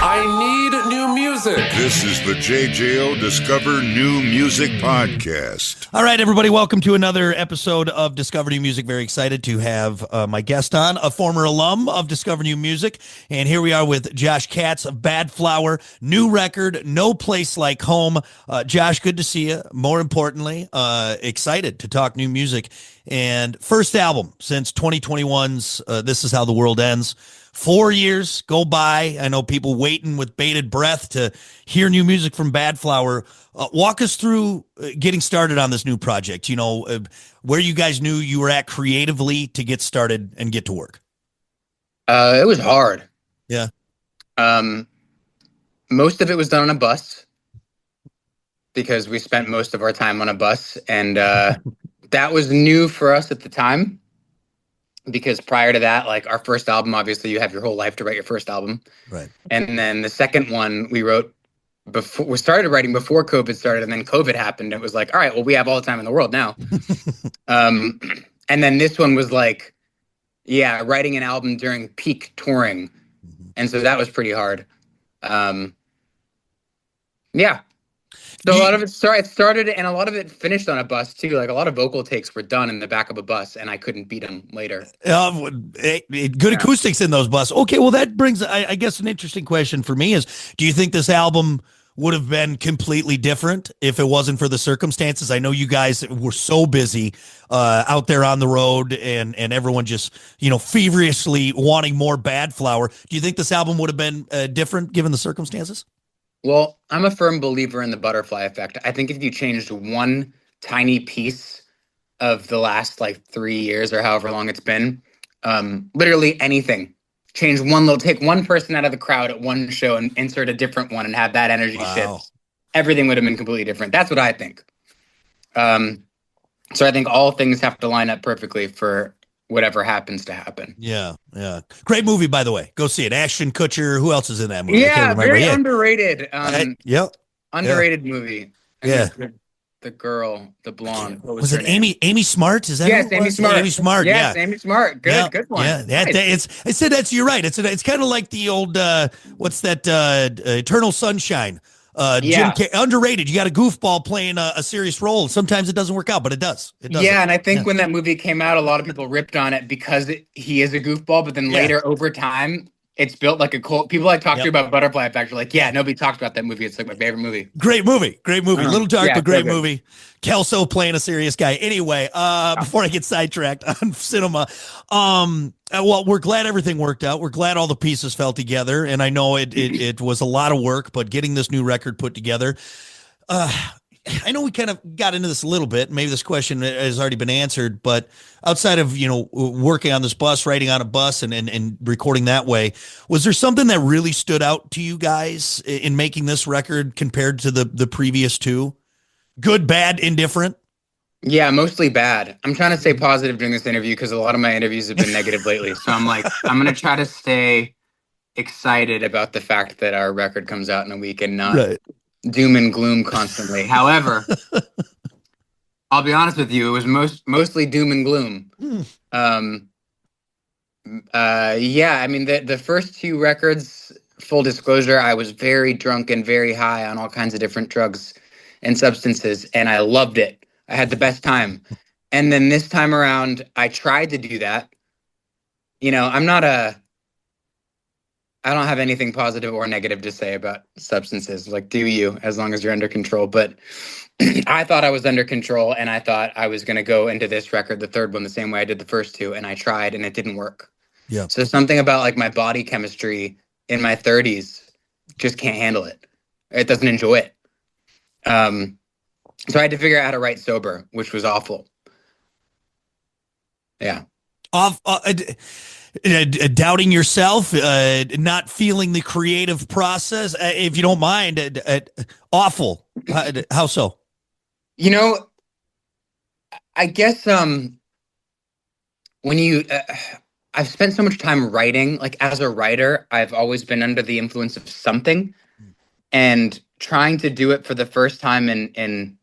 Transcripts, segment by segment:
I need new music. This is the JJO Discover New Music Podcast. All right, everybody, welcome to another episode of Discover New Music. Very excited to have my guest on, a former alum of Discover New Music. And here we are with Josh Katz of Badflower. New record, No Place Like Home. Josh, good to see you. More importantly, excited to talk new music. And first album since 2021's This Is How the World Ends. 4 years go by. I know people waiting with bated breath to hear new music from Badflower. Walk us through getting started on this new project. You know, where you guys knew you were at creatively to get started and get to work. It was hard. Yeah. Most of it was done on a bus because we spent most of our time on a bus, and that was new for us at the time. Because prior to that, like our first album, obviously you have your whole life to write your first album. Right. And then the second one we wrote before, we started writing before COVID started, and then COVID happened. It was like, all right, well, we have all the time in the world now. And then this one was like, yeah, writing an album during peak touring. And so that was pretty hard. Yeah. So a lot of it started, and a lot of it finished on a bus too. Like a lot of vocal takes were done in the back of a bus, and I couldn't beat them later. Good acoustics in those buses. Okay, well that brings, I guess, an interesting question for me is: do you think this album would have been completely different if it wasn't for the circumstances? I know you guys were so busy out there on the road, and everyone just feverishly wanting more Badflower. Do you think this album would have been different given the circumstances? Well, I'm a firm believer in the butterfly effect. I think if you changed one tiny piece of the last like 3 years or however long it's been, literally anything, take one person out of the crowd at one show and insert a different one and have that energy shift, everything would have been completely different. That's what I think. So I think all things have to line up perfectly for whatever happens to happen. Yeah. Great movie, by the way. Go see it. Ashton Kutcher. Who else is in that movie? Yeah, very underrated. Underrated movie. Yeah. The girl, the blonde. What was it Amy Smart? Is that yes, Amy Smart. Amy Smart. Yes, Amy Smart. Good one. Yeah, you're right. It's kind of like the old what's that? Eternal Sunshine. Jim underrated. You got a goofball playing a serious role. Sometimes it doesn't work out, but it does. Yeah, and I think when that movie came out, a lot of people ripped on it because he is a goofball. But then later, over time, it's built like a cult. People I talk to about Butterfly Effect are like, yeah, nobody talks about that movie. It's like my favorite movie. Great movie. Little dark, but great movie. Kelso playing a serious guy. Anyway, before I get sidetracked on cinema, well, we're glad everything worked out. We're glad all the pieces fell together, and I know it was a lot of work, but getting this new record put together, I know we kind of got into this a little bit. Maybe this question has already been answered, but outside of, working on this bus, writing on a bus and recording that way, was there something that really stood out to you guys in making this record compared to the previous two? Good, bad, indifferent? Yeah, mostly bad. I'm trying to stay positive during this interview because a lot of my interviews have been negative lately. So I'm going to try to stay excited about the fact that our record comes out in a week and not doom and gloom constantly. However, I'll be honest with you, it was mostly doom and gloom. Yeah, I mean, the first two records, full disclosure, I was very drunk and very high on all kinds of different drugs and substances, and I loved it. I had the best time. And then this time around, I tried to do that. I don't have anything positive or negative to say about substances. Like, do you, as long as you're under control. But I thought I was under control, and I thought I was going to go into this record, the third one, the same way I did the first two, and I tried, and it didn't work. Yeah. So something about like my body chemistry in my 30s just can't handle it. It doesn't enjoy it. So I had to figure out how to write sober, which was awful. Yeah. Doubting yourself, not feeling the creative process, if you don't mind, awful. How so? I guess when I've spent so much time writing, like as a writer, I've always been under the influence of something, and trying to do it for the first time in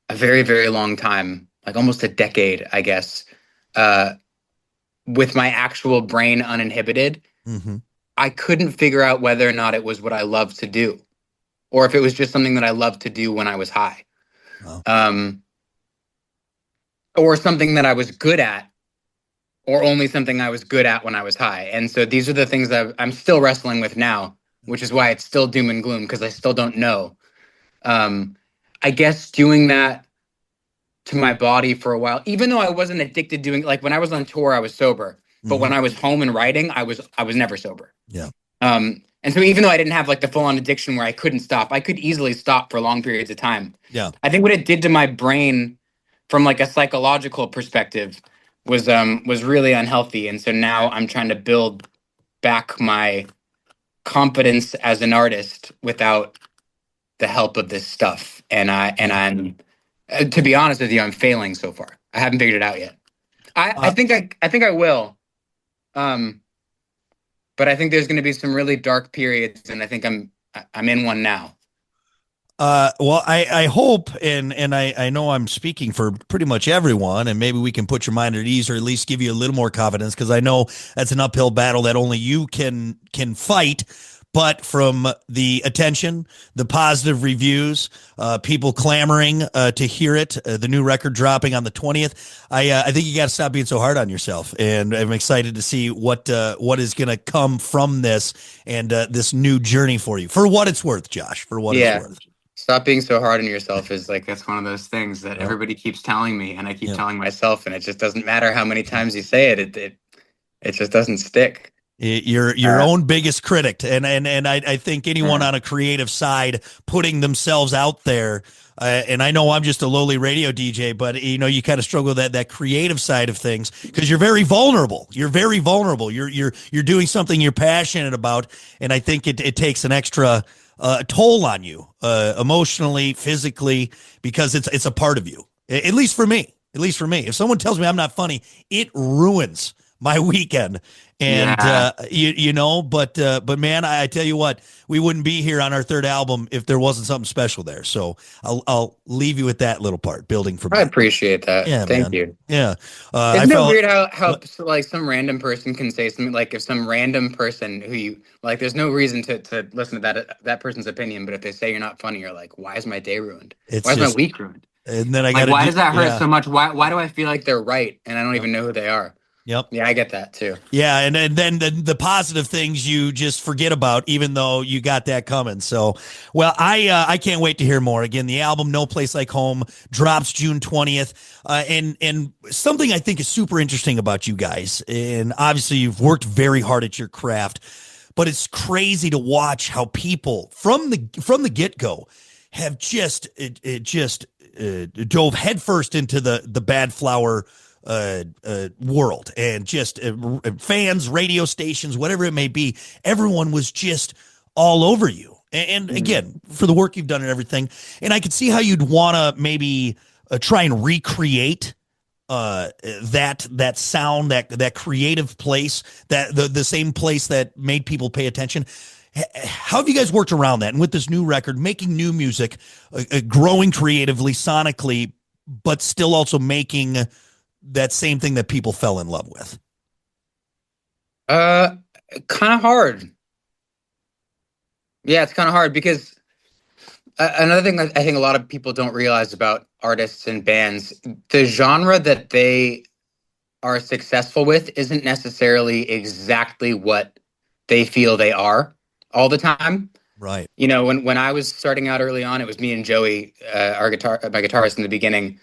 a very, very long time, like almost a decade, I guess, with my actual brain uninhibited, I couldn't figure out whether or not it was what I loved to do, or if it was just something that I loved to do when I was high, Wow. or something that I was good at, or only something I was good at when I was high. And so these are the things that I'm still wrestling with now, which is why it's still doom and gloom, because I still don't know. I guess doing that to my body for a while, even though I wasn't addicted doing, like when I was on tour, I was sober, but when I was home and writing, I was never sober. Yeah. And so even though I didn't have like the full on addiction where I couldn't stop, I could easily stop for long periods of time. Yeah. I think what it did to my brain from like a psychological perspective was really unhealthy. And so now I'm trying to build back my confidence as an artist without the help of this stuff. I'm to be honest with you, I'm failing so far. I haven't figured it out yet. I think I will. Um, but I think there's going to be some really dark periods, and I think I'm in one now. Well, I hope, and I know I'm speaking for pretty much everyone, and maybe we can put your mind at ease, or at least give you a little more confidence, because I know that's an uphill battle that only you can fight. But from the attention, the positive reviews, people clamoring to hear it, the new record dropping on the 20th, I think you got to stop being so hard on yourself. And I'm excited to see what is going to come from this and this new journey for you. For what it's worth, Josh. For what it's Yeah. worth. Stop being so hard on yourself is like that's one of those things that Yep. everybody keeps telling me, and I keep Yep. telling myself, and it just doesn't matter how many times you say it. It just doesn't stick. Your own biggest critic, and I think anyone on a creative side putting themselves out there, and I know I'm just a lowly radio DJ, but you kind of struggle with that creative side of things because you're very vulnerable. You're very vulnerable. You're doing something you're passionate about, and I think it takes an extra toll on you emotionally, physically, because it's a part of you. At least for me. At least for me. If someone tells me I'm not funny, it ruins my weekend. And Yeah. but man, I tell you what, we wouldn't be here on our third album if there wasn't something special there. So I'll leave you with that little part, building from I that. appreciate that. Yeah, Thank man. you. Yeah. I Isn't it felt weird how like some random person can say something like if some random person who you like, there's no reason to listen to that person's opinion, but if they say you're not funny, you're like, why is my day ruined? it's Why is my just, week ruined? and then I got Like, to why do, does that hurt yeah. so much? Why do I feel like they're right and I don't Yep. even know who they are? Yep. Yeah, I get that too. Yeah, and then the positive things you just forget about, even though you got that coming. So, well, I can't wait to hear more. Again, the album "No Place Like Home" drops June 20th, and something I think is super interesting about you guys, and obviously you've worked very hard at your craft, but it's crazy to watch how people from the get go have just dove headfirst into the Badflower world, and just fans, radio stations, whatever it may be, everyone was just all over you. And again, for the work you've done and everything, and I could see how you'd want to maybe try and recreate that sound, that creative place, that the same place that made people pay attention. How have you guys worked around that? And with this new record, making new music, growing creatively, sonically, but still also making that same thing that people fell in love with? Kind of hard. Yeah, it's kind of hard because another thing that I think a lot of people don't realize about artists and bands, the genre that they are successful with isn't necessarily exactly what they feel they are all the time. Right. When I was starting out early on, it was me and Joey, my guitarist in the beginning.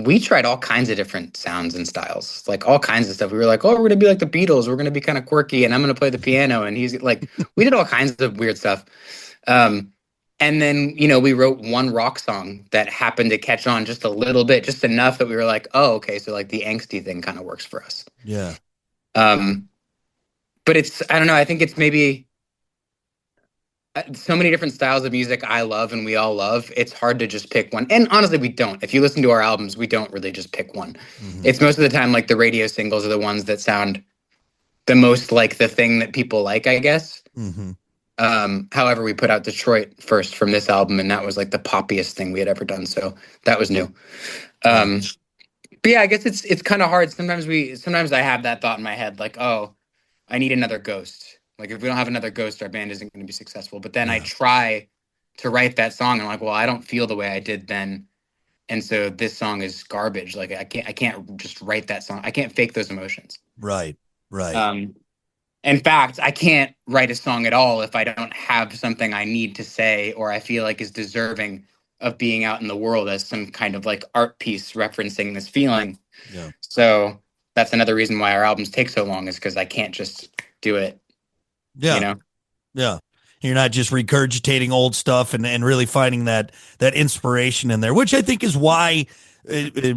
We tried all kinds of different sounds and styles, like all kinds of stuff. We were like, oh, we're gonna be like the Beatles. We're gonna be kind of quirky, and I'm gonna play the piano. And he's like, we did all kinds of weird stuff. And then, we wrote one rock song that happened to catch on just a little bit, just enough that we were like, oh, okay, so like the angsty thing kind of works for us. Yeah. But I don't know. I think it's maybe so many different styles of music I love and we all love. It's hard to just pick one. And honestly, we don't. If you listen to our albums, we don't really just pick one. Mm-hmm. It's most of the time like the radio singles are the ones that sound the most like the thing that people like, I guess. Mm-hmm. However, we put out Detroit first from this album, and that was like the poppiest thing we had ever done. So that was new. But yeah, I guess it's kind of hard. Sometimes I have that thought in my head, like, oh, I need another Ghost. Like if we don't have another Ghost, our band isn't going to be successful. But then I Yeah. try to write that song, and I'm like, well, I don't feel the way I did then, and so this song is garbage. Like I can't just write that song. I can't fake those emotions. Right. Right. Um, in fact, I can't write a song at all if I don't have something I need to say or I feel like is deserving of being out in the world as some kind of like art piece referencing this feeling. Yeah. So that's another reason why our albums take so long, is because I can't just do it, Yeah. you know? Yeah. You're not just regurgitating old stuff and really finding that inspiration in there, which I think is why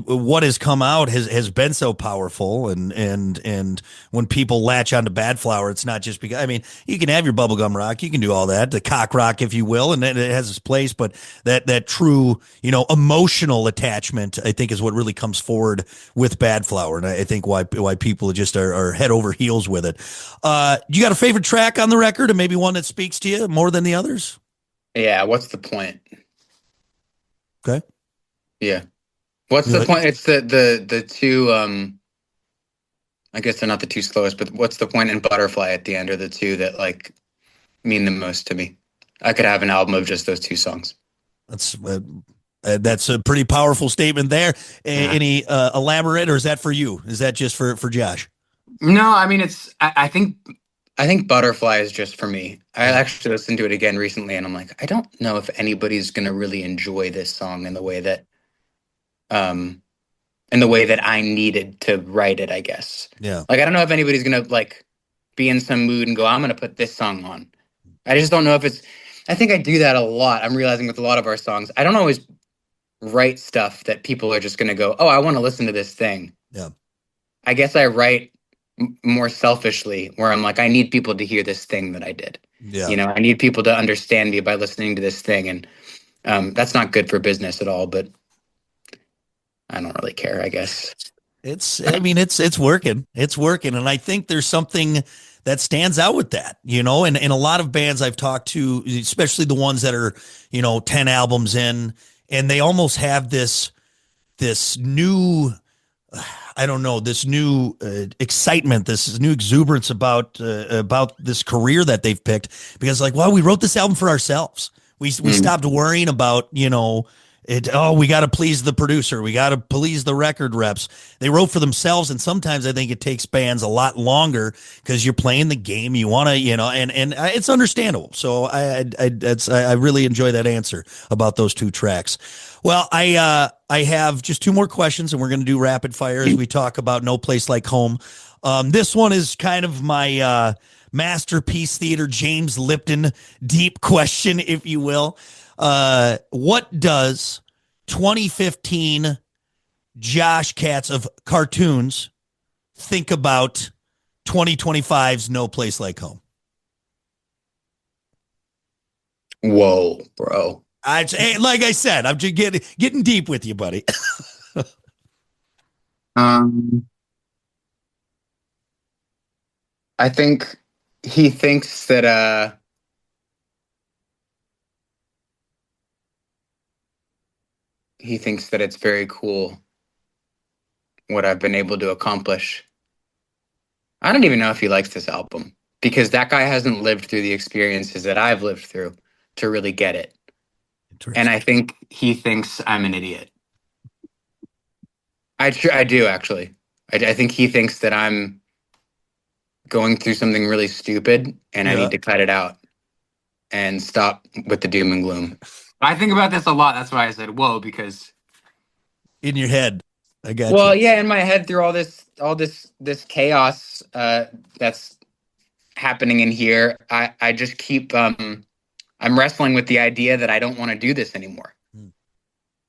what has come out has been so powerful. And when people latch onto Badflower, it's not just because, I mean, you can have your bubblegum rock, you can do all that, the cock rock, if you will, and it has its place, but that true, emotional attachment, I think, is what really comes forward with Badflower. And I think why people just are head over heels with it. You got a favorite track on the record, and maybe one that speaks to you more than the others? Yeah. What's the point? Okay. Yeah. What's You the like, point? It's the two, I guess they're not the two slowest, but what's the point in Butterfly at the end are the two that like mean the most to me. I could have an album of just those two songs. that's a pretty powerful statement there. Yeah. Any elaborate, or is that for you? Is that just for Josh? No, I mean I think Butterfly is just for me. I Yeah. actually listened to it again recently, and I'm like, I don't know if anybody's gonna really enjoy this song um in the way that I needed to write it, I guess. Yeah. Like I don't know if anybody's gonna like be in some mood and go, I'm gonna put this song on. I just don't know if it's I think I do that a lot. I'm realizing with a lot of our songs. I don't always write stuff that people are just gonna go, oh, I want to listen to this thing. Yeah. I guess I write more selfishly, where I'm like, I need people to hear this thing that I did. Yeah. I need people to understand me by listening to this thing, and that's not good for business at all. But I don't really care, I guess. I mean, it's working. It's working. And I think there's something that stands out with that, and a lot of bands I've talked to, especially the ones that are, 10 albums in, and they almost have this new, I don't know, this new excitement, this new exuberance about this career that they've picked, because like, well, we wrote this album for ourselves. We Mm. stopped worrying about, we got to please the producer. We got to please the record reps. They wrote for themselves. And sometimes I think it takes bands a lot longer because you're playing the game. You want to, and it's understandable. So I really enjoy that answer about those two tracks. Well, I have just two more questions, and we're going to do rapid fire as we talk about No Place Like Home. This one is kind of my masterpiece theater, James Lipton deep question, if you will. What does 2015 Josh Katz of cartoons think about 2025's No Place Like Home? Whoa, bro. Like I said, I'm just getting deep with you, buddy. Um, I think he thinks that it's very cool what I've been able to accomplish. I don't even know if he likes this album, because that guy hasn't lived through the experiences that I've lived through to really get it. And I think he thinks I'm an idiot. I do actually. I think he thinks that I'm going through something really stupid and I Yeah, need to cut it out and stop with the doom and gloom. I think about this a lot. That's why I said whoa, because in your head. I got you. well, yeah, in my head through all this chaos that's happening in here, I just keep I'm wrestling with the idea that I don't want to do this anymore. Hmm.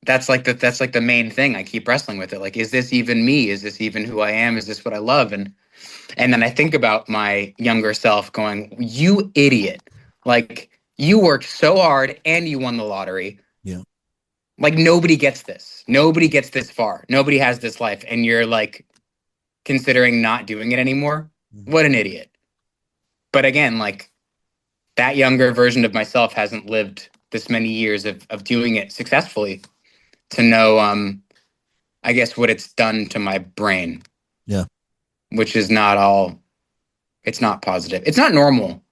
That's like the main thing. I keep wrestling with it. Like, is this even me? Is this even who I am? Is this what I love? And then I think about my younger self going, you idiot. Like, you worked so hard and you won the lottery. Yeah. Like, nobody gets this. Nobody gets this far. Nobody has this life. And you're like considering not doing it anymore. What an idiot. But again, like, that younger version of myself hasn't lived this many years of doing it successfully to know, I guess, what it's done to my brain. Yeah. Which is not all, it's not positive. It's not normal.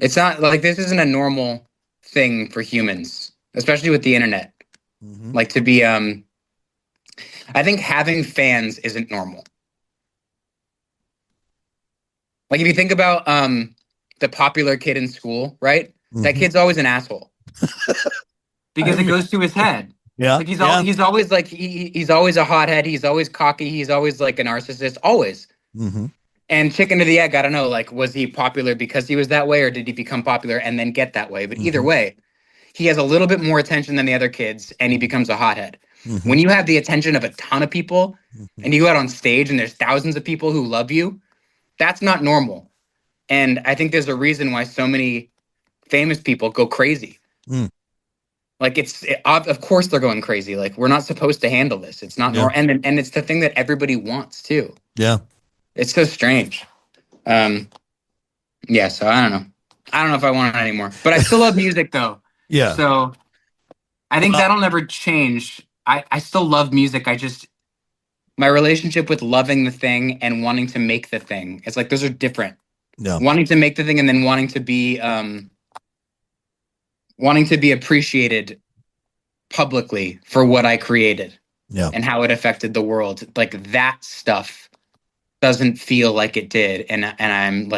It's not like this isn't a normal thing for humans, especially with the internet. Mm-hmm. Like to be, I think having fans isn't normal. Like if you think about the popular kid in school, right? That kid's always an asshole because it goes to his head. Yeah, Like he's always like he's always a hothead. He's always cocky. He's always like a narcissist. Always. Mm-hmm. And chicken to the egg. I don't know. Like, was he popular because he was that way, or did he become popular and then get that way? But either way, he has a little bit more attention than the other kids, and he becomes a hothead. Mm-hmm. When you have the attention of a ton of people, and you go out on stage and there's thousands of people who love you, that's not normal. And I think there's a reason why so many famous people go crazy. Like of course they're going crazy. Like we're not supposed to handle this. It's not normal, and it's the thing that everybody wants too. Yeah, it's so strange. Yeah, so I don't know. I don't know if I want it anymore, but I still love music though. Yeah. So I think that'll never change. I still love music. My relationship with loving the thing and wanting to make the thing, it's like those are different. Yeah. Wanting to make the thing and then wanting to be appreciated publicly for what I created. Yeah. And how it affected the world. Like that stuff doesn't feel like it did. And I'm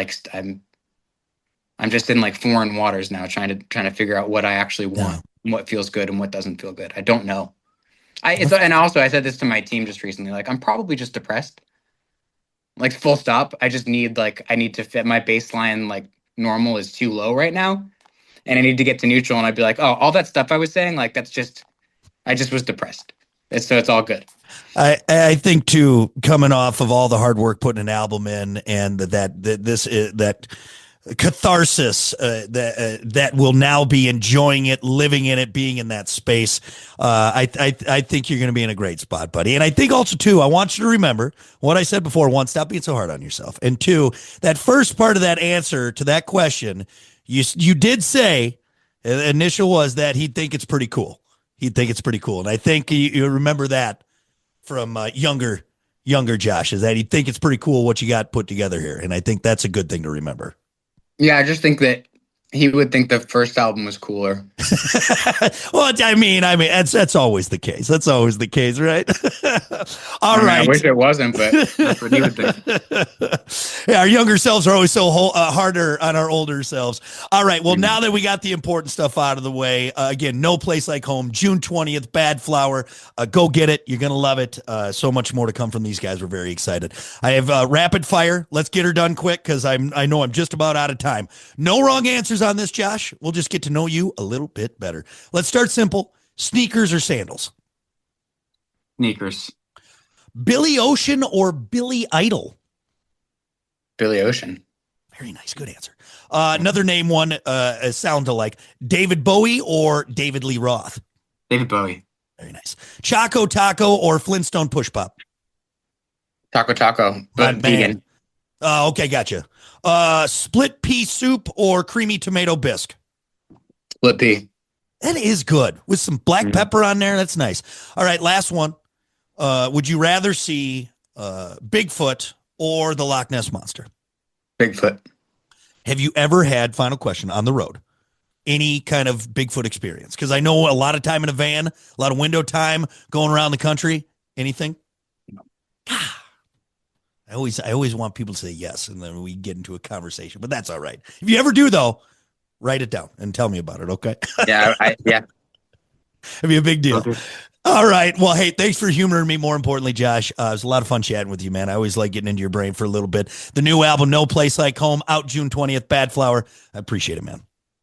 just in like foreign waters now trying to figure out what I actually want, and what feels good and what doesn't feel good. I don't know. And also I said this to my team just recently, like I'm probably just depressed. Like full stop. I need to fit my baseline, like normal is too low right now. And I need to get to neutral, and I'd be like, oh, all that stuff I was saying, like I just was depressed. So it's all good. I think too, coming off of all the hard work putting an album in, and that catharsis that will now be enjoying it, living in it, being in that space. I think you're going to be in a great spot, buddy. And I think also too, I want you to remember what I said before. One, stop being so hard on yourself. And two, that first part of that answer to that question, you did say initial was that he'd think it's pretty cool. He'd think it's pretty cool. And I think you remember that from younger Josh, is that he'd think it's pretty cool what you got put together here. And I think that's a good thing to remember. Yeah, I just think that he would think the first album was cooler. Well, I mean, that's always the case. That's always the case, right? All right. I wish it wasn't, but that's what he would think. Yeah, our younger selves are always so harder on our older selves. All right. Well, now that we got the important stuff out of the way, again, No Place Like Home, June 20th, Badflower. Go get it. You're going to love it. So much more to come from these guys. We're very excited. I have rapid fire. Let's get her done quick because I know I'm just about out of time. No wrong answers on this, Josh. We'll just get to know you a little bit better. Let's start simple. Sneakers or sandals? Sneakers. Billy Ocean or Billy Idol? Billy Ocean. Very nice. Good answer. Another name one sound alike. David Bowie or David Lee Roth? David Bowie. Very nice. Choco Taco or Flintstone Push Pop? Taco Taco, but vegan. Okay, gotcha. Split pea soup or creamy tomato bisque? Split pea. That is good. With some black pepper on there. That's nice. All right, last one. Would you rather see Bigfoot or the Loch Ness Monster? Bigfoot. Have you ever had, final question, on the road, any kind of Bigfoot experience? Because I know a lot of time in a van, a lot of window time going around the country. Anything? No. I always want people to say yes, and then we get into a conversation. But that's all right. If you ever do, though, write it down and tell me about it, okay? Yeah, yeah. It'd be a big deal. Okay. All right. Well, hey, thanks for humoring me. More importantly, Josh, it was a lot of fun chatting with you, man. I always like getting into your brain for a little bit. The new album, No Place Like Home, out June 20th, Badflower. I appreciate it, man.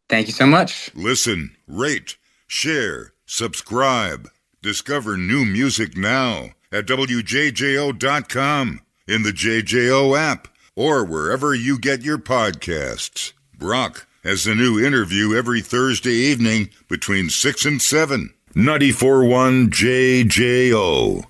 Thank you so much. Listen, rate, share, subscribe. Discover new music now at WJJO.com, in the JJO app, or wherever you get your podcasts. Brock has a new interview every Thursday evening between 6 and 7. 94.1 JJO.